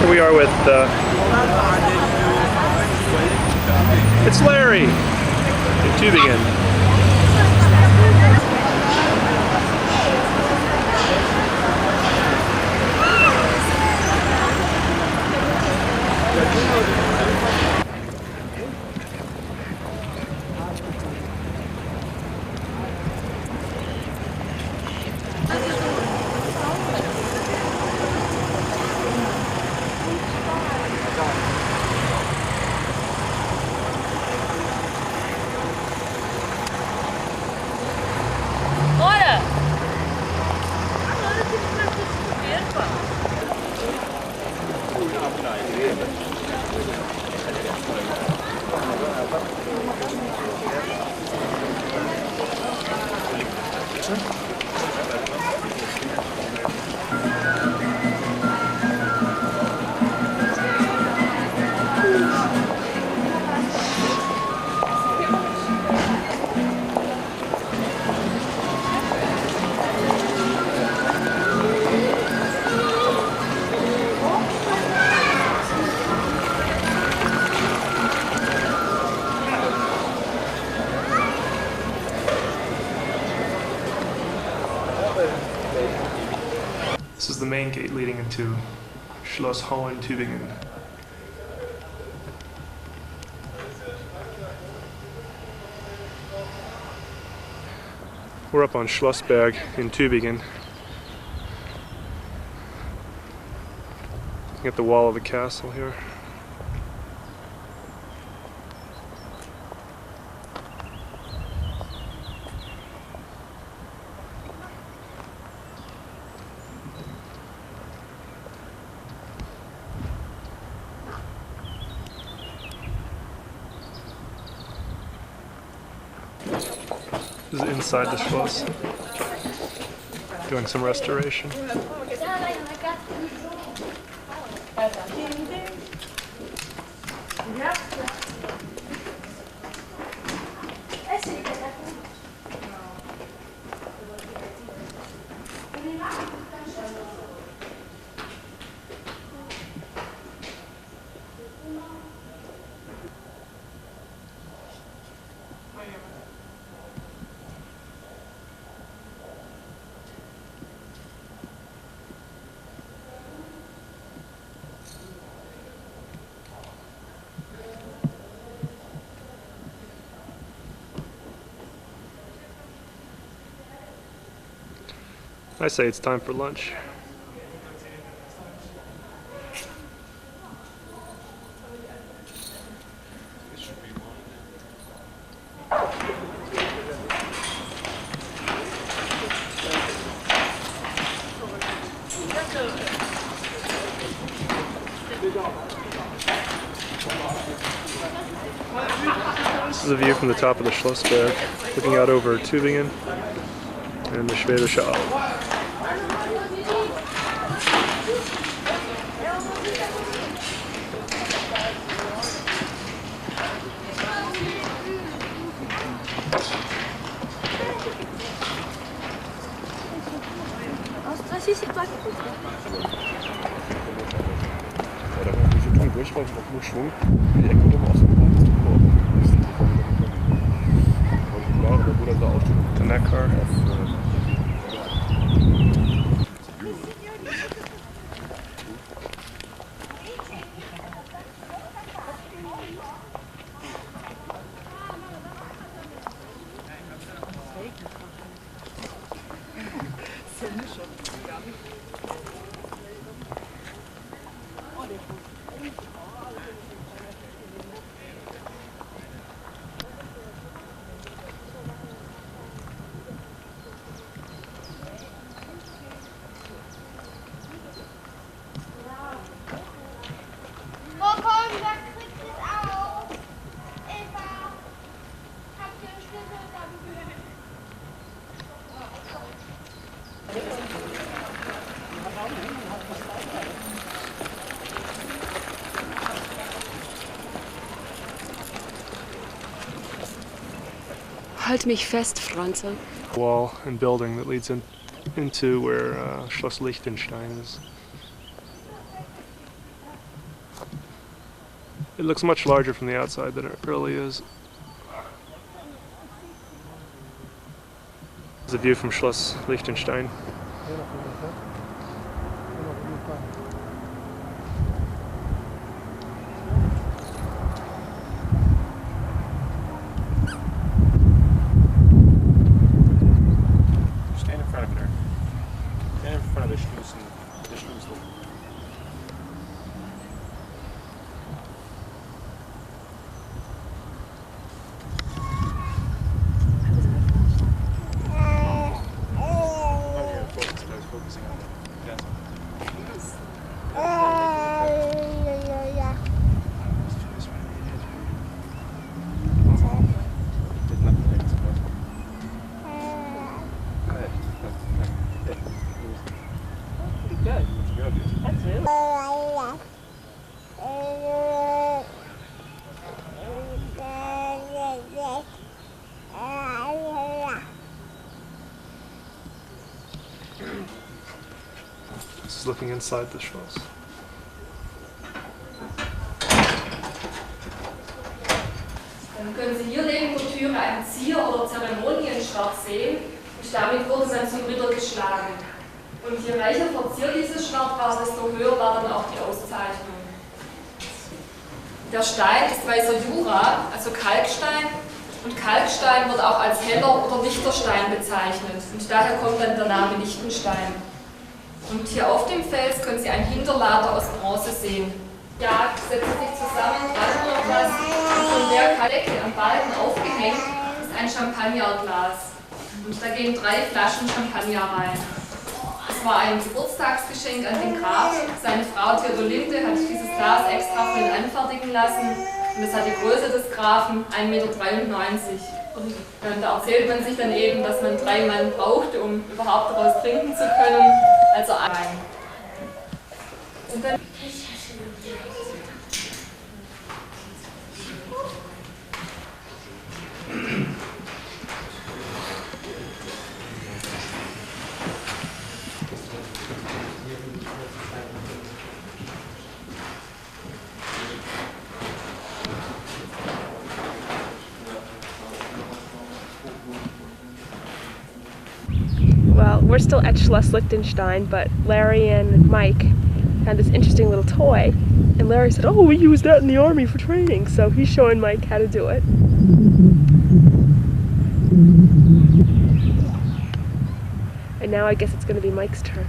Here we are with, it's Larry in Tübingen. This is the main gate leading into Schloss Hohen-Tübingen. We're up on Schlossberg in Tübingen. Looking at the wall of the castle here. This is inside the Schloss, doing some restoration. I say it's time for lunch. This is a view from the top of the Schlossberg, looking out over Tübingen and the Schwäbische Alb. Schwung, die Ecke oder aus dem The Neckar. Halt mich fest, Franze. Wall and building that leads into where Schloss Liechtenstein is. It looks much larger from the outside than it really is. There's a view from Schloss Liechtenstein. Stand in front of it, Eric. Stand in front of the Schluss and the Schluss. Focusing on the gas. Did nothing there, it's Pretty good. good. That's really This is looking inside the Schloss. Dann können Sie hier neben der Türe einen Zier- oder Zeremonienstab sehen und damit wurde man zum Ritter geschlagen. Und je reicher verziert dieses Schwert war, desto höher war dann auch die Auszeichnung. Der Stein ist weißer Jura, also Kalkstein, und Kalkstein wird auch als Heller- oder Lichterstein bezeichnet und daher kommt dann der Name Liechtenstein. Und hier auf dem Fels können Sie ein Hinterlader aus Bronze sehen. Ja, setzt sich zusammen, dran noch was. Und von der Decke am Balken aufgehängt ist ein Champagnerglas. Und da gehen 3 Flaschen Champagner rein. Das war ein Geburtstagsgeschenk an den Graf. Seine Frau Theodolinde hat dieses Glas extra für ihn anfertigen lassen. Und es hat die Größe des Grafen 1,93 Meter. Und da erzählt man sich dann eben, dass man 3 Mann brauchte, um überhaupt daraus trinken zu können. Also ein. Und dann Well, we're still at Schloss Liechtenstein, but Larry and Mike had this interesting little toy, and Larry said, "Oh, we used that in the army for training," so he's showing Mike how to do it. And now I guess it's going to be Mike's turn.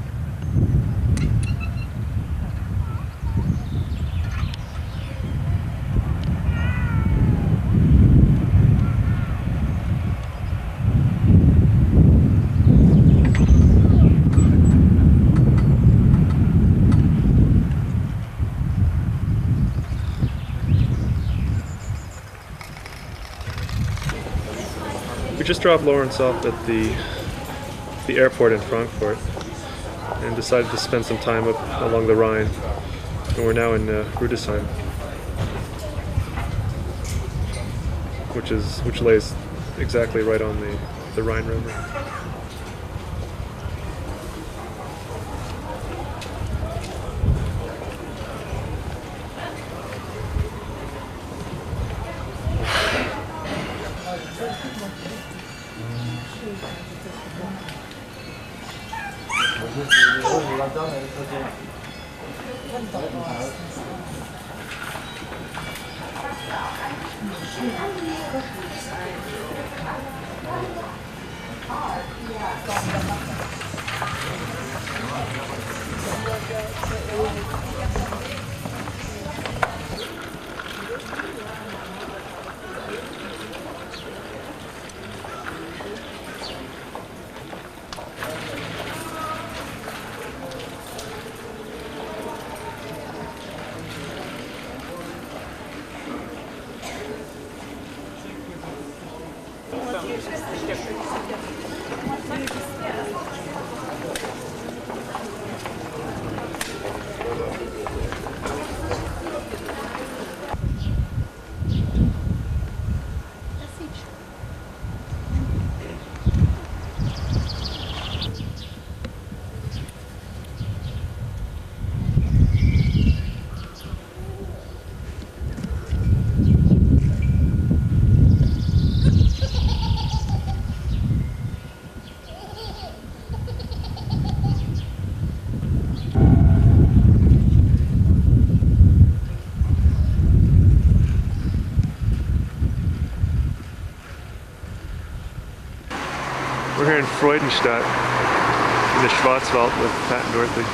We just dropped Lawrence off at the airport in Frankfurt and decided to spend some time up along the Rhine. And we're now in Rudesheim, which lays exactly right on the Rhine River. Freudenstadt in the Schwarzwald with Pat and Dorothy.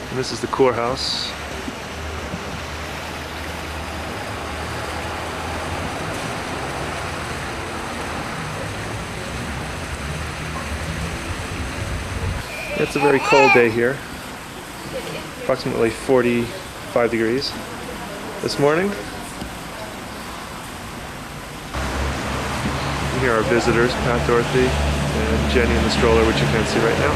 And this is the Kurhaus. It's a very cold day here. Approximately 45 degrees this morning. And here are our visitors, Pat, Dorothy, and Jenny in the stroller, which you can't see right now.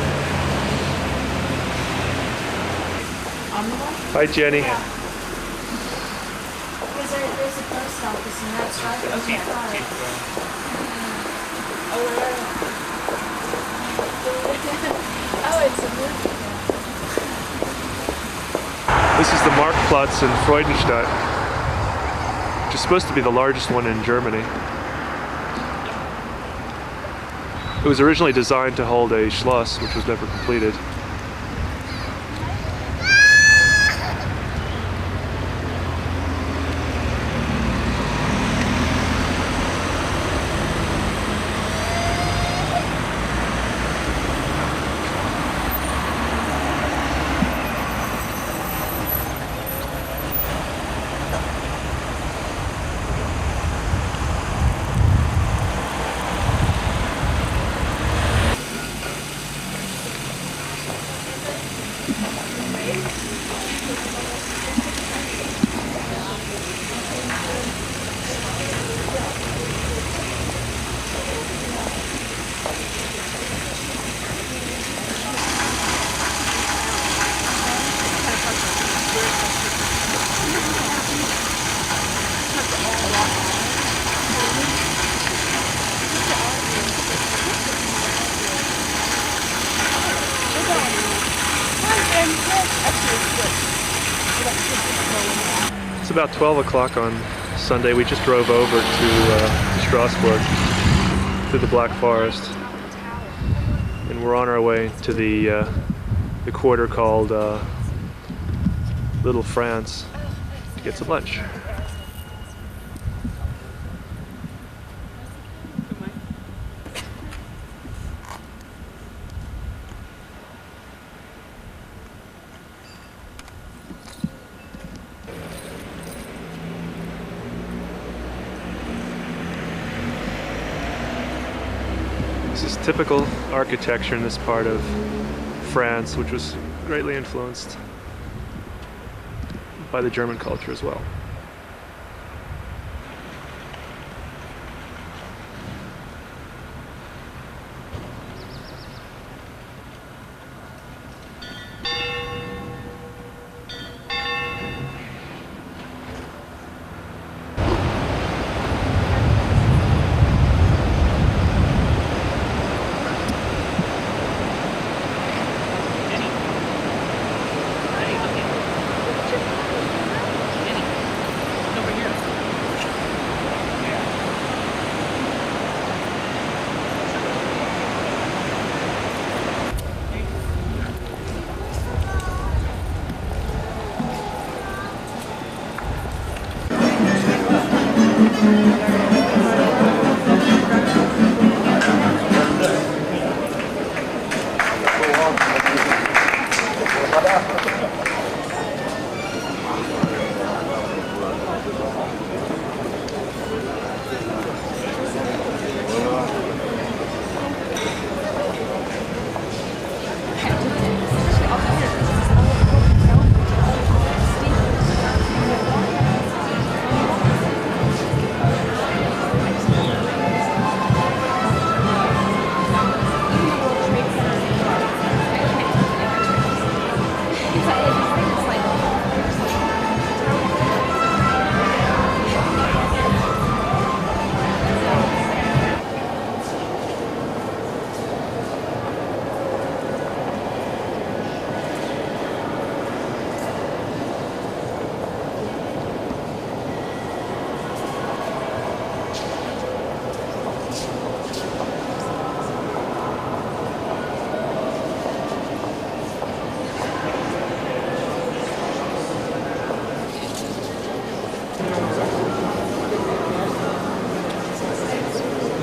Hi, Jenny. There's a post office and that's right in the car. Oh, it's a movie. This is the Marktplatz in Freudenstadt, which is supposed to be the largest one in Germany. It was originally designed to hold a Schloss, which was never completed. It's about 12 o'clock on Sunday. We just drove over to Strasbourg through the Black Forest, and we're on our way to the quarter called Little France to get some lunch. This is typical architecture in this part of France, which was greatly influenced by the German culture as well.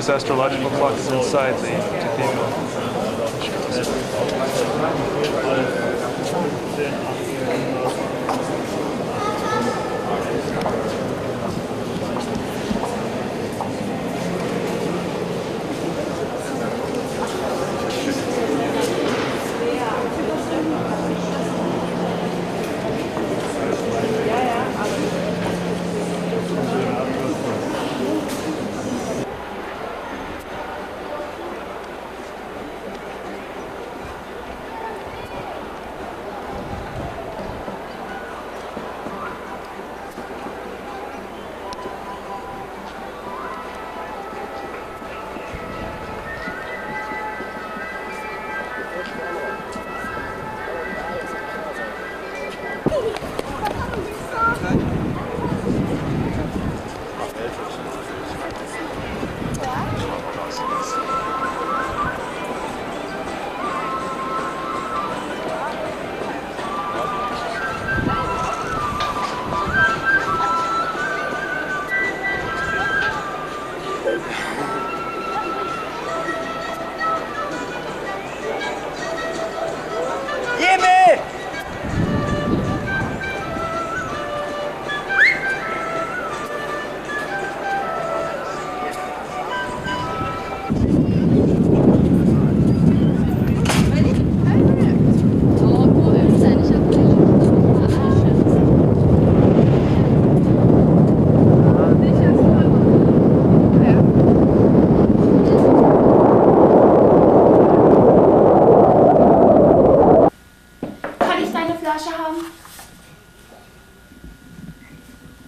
This astrological clock is inside the cathedral.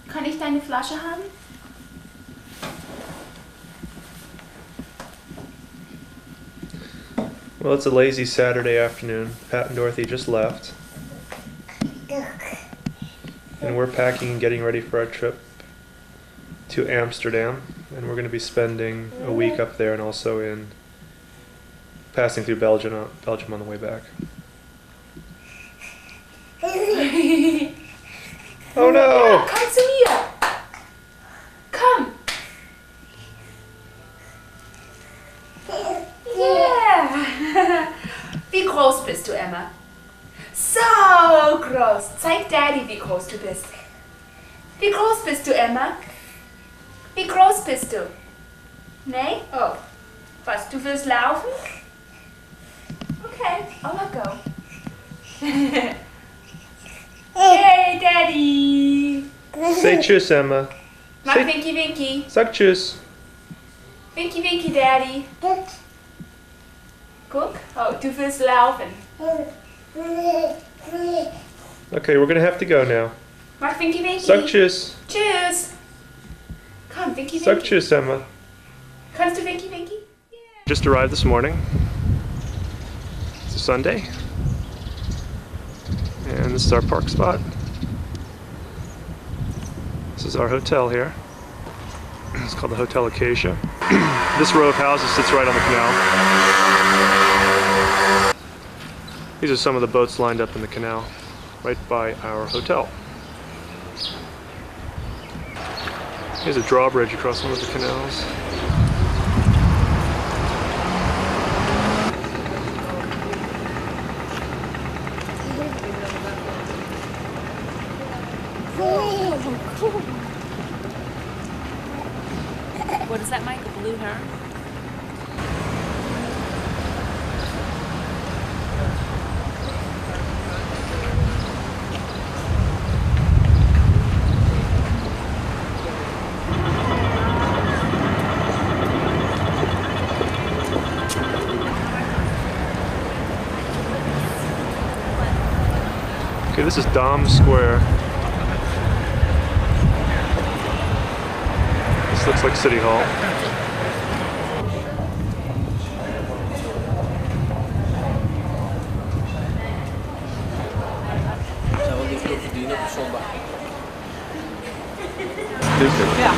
Kann ich deine Flasche haben? Well, it's a lazy Saturday afternoon. Pat and Dorothy just left. And we're packing and getting ready for our trip to Amsterdam. And we're going to be spending a week up there and also in passing through Belgium on the way back. Oh no! Komm zu mir! Komm! Yeah! Wie groß bist du, Emma? So groß! Zeig Daddy, wie groß du bist. Wie groß bist du, Emma? Wie groß bist du? Nee? Oh. Was, du willst laufen? Okay, I'll let go. Hey, Daddy! Say tschüss, Emma. Mach Say- Winky Winky. Sag tschüss. Winky Winky, Daddy. Guck. Oh, du willst laufen. Okay, we're going to have to go now. Mach Winky Winky. Sag tschüss. Tschüss. Komm, Winky Sag Winky. tschüss, Emma. Kannst du Winky Winky? Just arrived this morning. It's a Sunday. And this is our park spot. This is our hotel here. It's called the Hotel Acacia. This row of houses sits right on the canal. These are some of the boats lined up in the canal, right by our hotel. Here's a drawbridge across one of the canals. What is that, Mike? A blue heron? Okay, this is Dom Square. This looks like City Hall. Zijn wel niet veel verdienen op zondag. Ja.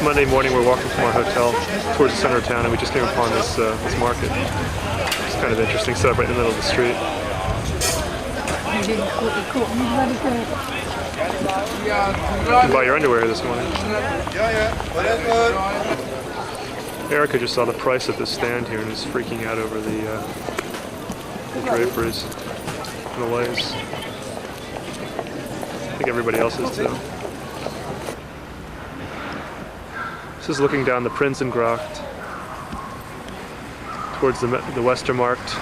Monday morning, we're walking from our hotel towards the center of town, and we just came upon this this market. It's kind of interesting, set up right in the middle of the street. You can buy your underwear this morning. Erica just saw the price of this stand here and is freaking out over the draperies and the lace. I think everybody else is too. This is looking down the Prinsengracht towards the Westermarkt,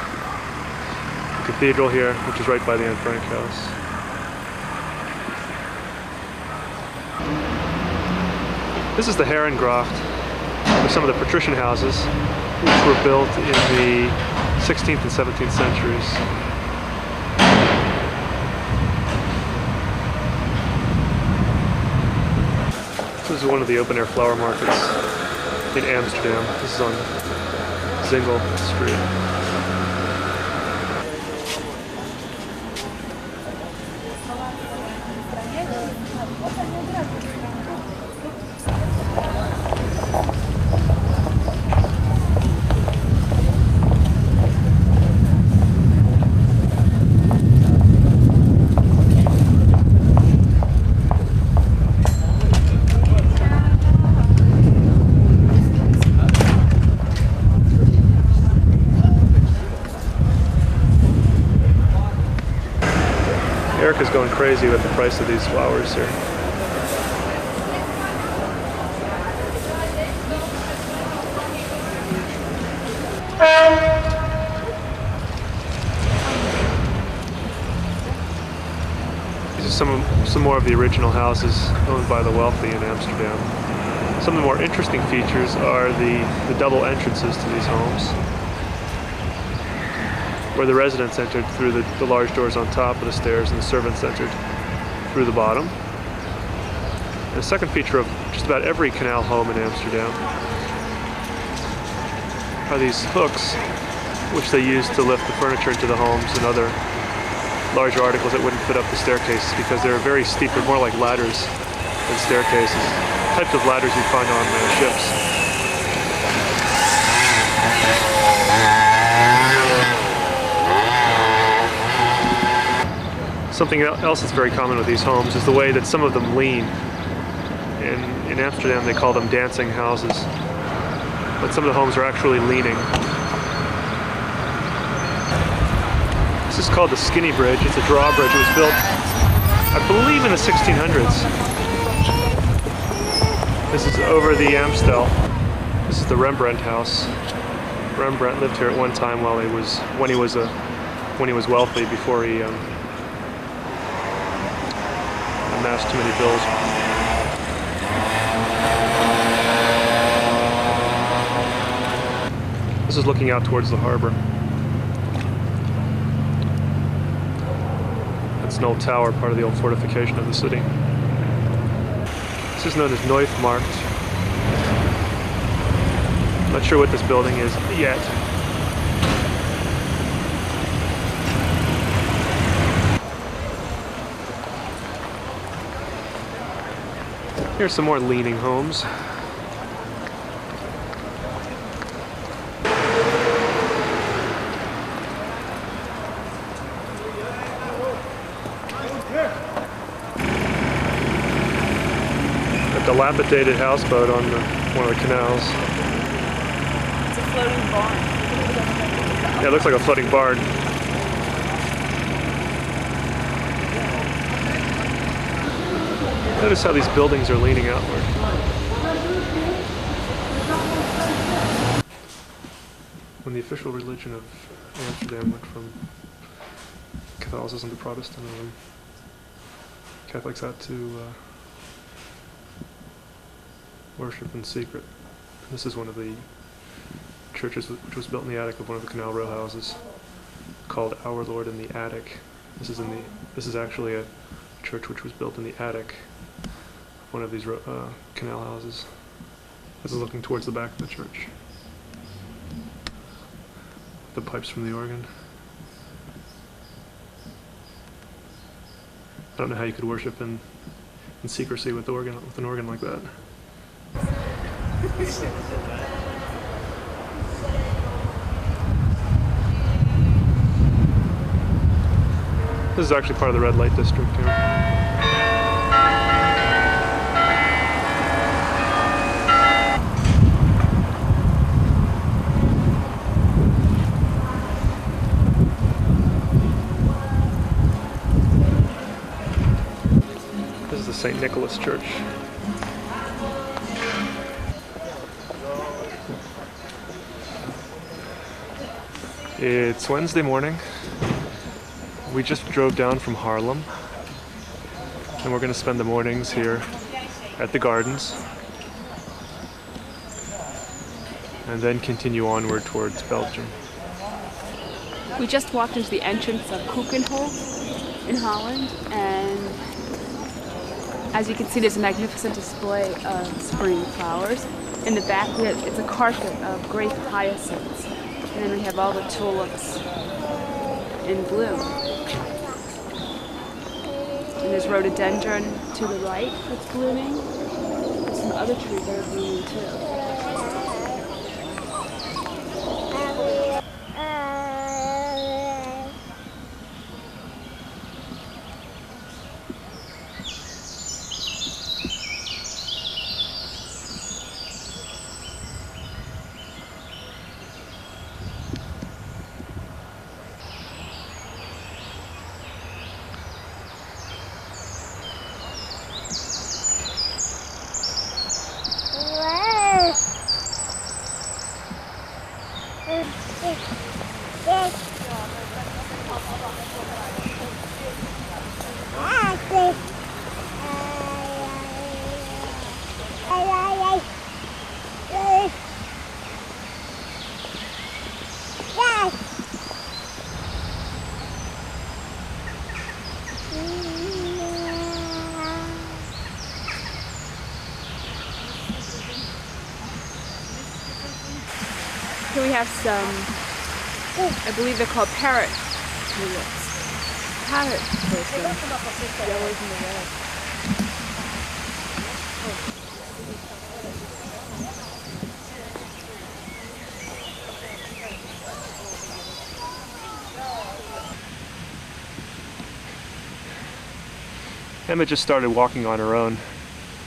the cathedral here, which is right by the Anne Frank house. This is the Herrengracht, with some of the patrician houses, which were built in the 16th and 17th centuries. This is one of the open-air flower markets in Amsterdam. This is on Zingel Street. Erica's going crazy with the price of these flowers here. These are some more of the original houses owned by the wealthy in Amsterdam. Some of the more interesting features are the double entrances to these homes, where the residents entered through the large doors on top of the stairs and the servants entered through the bottom. And the second feature of just about every canal home in Amsterdam are these hooks, which they use to lift the furniture into the homes and other larger articles that wouldn't fit up the staircases because they're very steep. They're more like ladders than staircases. Types of ladders you'd find on ships. Something else that's very common with these homes is the way that some of them lean. In Amsterdam they call them dancing houses, but some of the homes are actually leaning. This is called the Skinny Bridge. It's a drawbridge. It was built, I believe, in the 1600s. This is over the Amstel. This is the Rembrandt house. Rembrandt lived here at one time when he was wealthy, before he amassed too many bills. This is looking out towards the harbor. That's an old tower, part of the old fortification of the city. This is known as Neufmarkt. I'm not sure what this building is yet. Here's some more leaning homes. A dilapidated houseboat on one of the canals. It's a floating barn. Yeah, it looks like a floating barn. Notice how these buildings are leaning outward. When the official religion of Amsterdam went from Catholicism to Protestantism, Catholics had to worship in secret. And this is one of the churches which was built in the attic of one of the Canal Row houses, called Our Lord in the Attic. This is actually a church which was built in the attic of one of these canal houses. This is looking towards the back of the church. The pipes from the organ. I don't know how you could worship in secrecy with an organ like that. This is actually part of the red light district here. This is the St. Nicholas Church. It's Wednesday morning. We just drove down from Haarlem, and we're going to spend the mornings here at the gardens, and then continue onward towards Belgium. We just walked into the entrance of Keukenhof in Holland, and as you can see, there's a magnificent display of spring flowers. In the back, it's a carpet of grape hyacinths, and then we have all the tulips in bloom. And there's rhododendron to the right that's blooming. There's some other trees that are blooming too. Here we have some, I believe they're called parrot tulips. Parrot tulips. Yellows and the red. Emma just started walking on her own.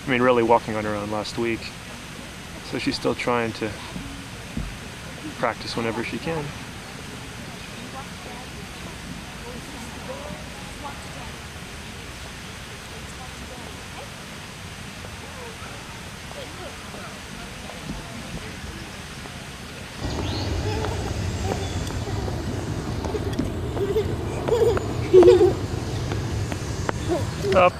I mean, really walking on her own last week. So she's still trying to practice whenever she can. Up.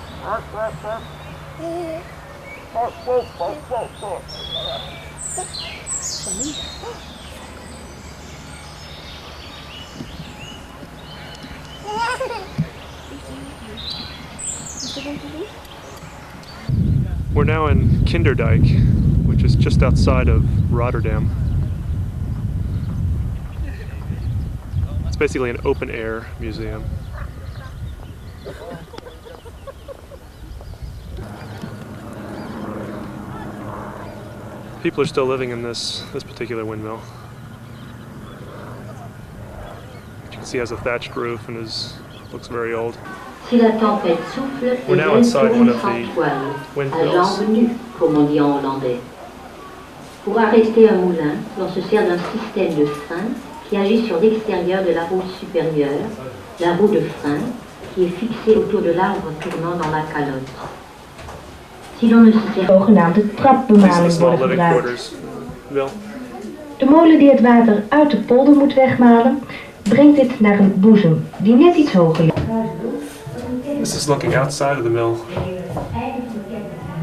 We're now in Kinderdijk, which is just outside of Rotterdam. It's basically an open-air museum. People are still living in this particular windmill. You can see it has a thatched roof and looks very old. Si la tempête souffle, We're now inside one of the à windmills. jambes nues, comme on dit en hollandais. Pour arrêter un moulin, l'on se sert d'un système de frein qui agit sur l'extérieur de la roue supérieure, la roue de frein, qui est fixée autour de l'arbre tournant dans la calotte. Si l'on ne se sert zogenaamde These are the trapbemaling small worden living gebruikt. quarters. Mill. De molen die het water uit de polder moet wegmalen, brengt dit naar een boezem die net iets hoger ligt. This is looking outside of the mill,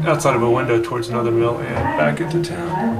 outside of a window towards another mill and back into town.